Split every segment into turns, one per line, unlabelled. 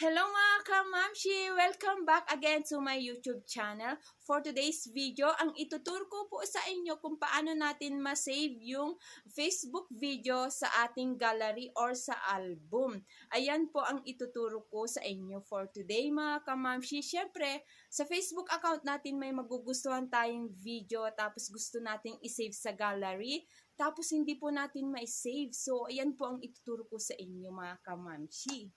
Hello mga kamamshi! Welcome back again to my YouTube channel. For today's video, ang ituturo ko po sa inyo kung paano natin ma-save yung Facebook video sa ating gallery or sa album. Ayan po ang ituturo ko sa inyo for today mga kamamshi. Siyempre, sa Facebook account natin may magugustuhan tayong video tapos gusto nating i-save sa gallery. Tapos hindi po natin ma-save. So, ayan po ang ituturo ko sa inyo mga kamamshi.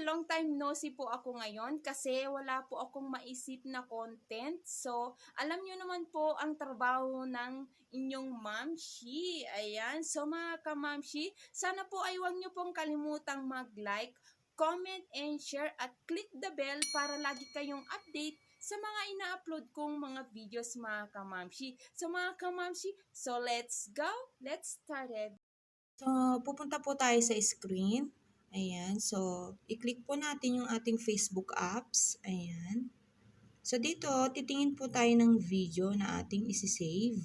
Long time no see po ako ngayon kasi wala po akong maisip na content. So, alam nyo naman po ang trabaho ng inyong mamshi. Ayan. So, mga kamamshi, sana po ay huwag nyo pong kalimutang mag-like, comment, and share at click the bell para lagi kayong update sa mga ina-upload kong mga videos mga kamamshi. So, mga kamamshi, so let's go! Let's start it!
So, pupunta po tayo sa screen. Ayan. So, i-click po natin yung ating Facebook apps. Ayan. So, dito, titingin po tayo ng video na ating isi-save.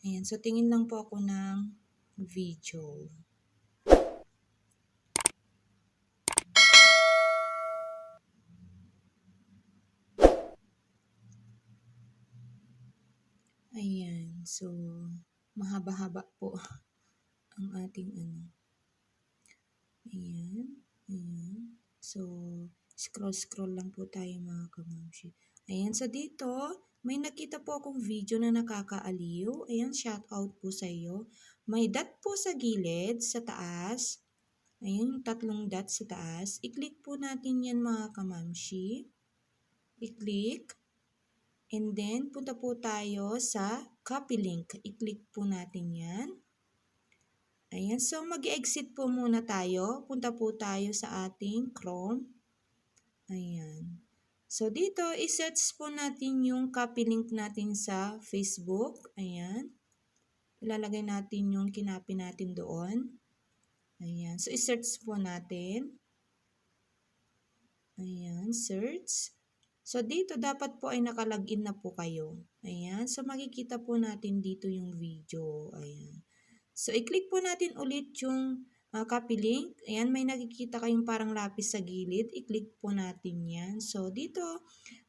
Ayan. So, tingin lang po ako ng video. Ayan. So, mahaba-haba po ang ating ano. Ayan. Ayan. So, scroll lang po tayo mga kamamshi. Ayan. So, dito, may nakita po akong video na nakakaaliw. Ayan, shout out po sa iyo. May dot po sa gilid, sa taas. Ayan, yung tatlong dot sa taas. I-click po natin yan mga kamamshi. I-click. And then, punta po tayo sa copy link. I-click po natin yan. Ayan, so mag-exit po muna tayo. Punta po tayo sa ating Chrome. Ayan. So dito, i-search po natin yung copy link natin sa Facebook. Ayan. Ilalagay natin yung kinapi natin doon. Ayan. So i-search po natin. Ayan, search. So dito, dapat po ay nakalagin na po kayo. Ayan. So makikita po natin dito yung video. Ayan. So, i-click po natin ulit yung copy link. Ayan, may nakikita kayong parang lapis sa gilid. I-click po natin yan. So, dito,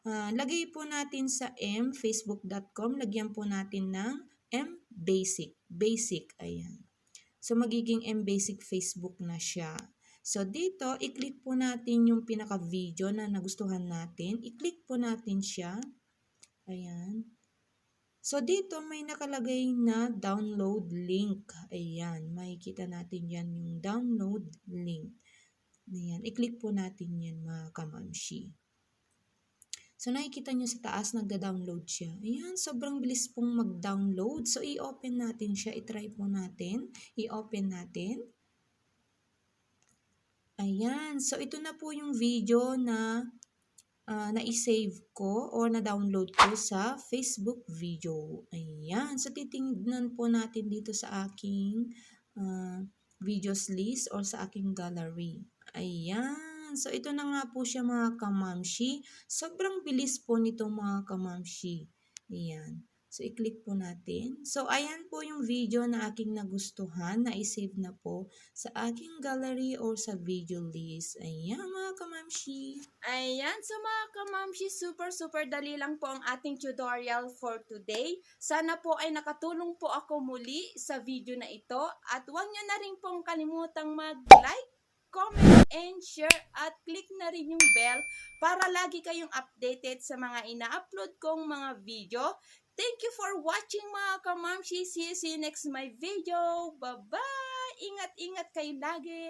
lagay po natin sa facebook.com. Lagyan po natin ng mbasic. Basic, ayan. So, magiging mbasic Facebook na siya. So, dito, i-click po natin yung pinaka-video na nagustuhan natin. I-click po natin siya. Ayan. So, dito may nakalagay na download link. Ayan, makikita natin yan yung download link. Ayan, i-click po natin yan mga kamamshi. So, nakikita nyo sa taas, nagda-download siya. Ayan, sobrang bilis pong mag-download. So, i-open natin siya. I-try po natin. I-open natin. Ayan, so ito na po yung video na na-save ko or na-download ko sa Facebook video. Ayan. So, titingnan po natin dito sa aking videos list or sa aking gallery. Ayan. So, ito na nga po siya mga kamamshi. Sobrang bilis po nito mga kamamshi. Ayan. So, i-click po natin. So, ayan po yung video na aking nagustuhan, na i-save na po sa aking gallery or sa video list. Ayan mga kamamshi.
Ayan, so mga kamamshi, super dali lang po ang ating tutorial for today. Sana po ay nakatulong po ako muli sa video na ito. At huwag nyo na rin pong kalimutang mag-like, comment, and share at click na rin yung bell para lagi kayong updated sa mga ina-upload kong mga video. Thank you for watching mga kamamshi. See you next my video. Bye-bye! Ingat-ingat kayo lagi.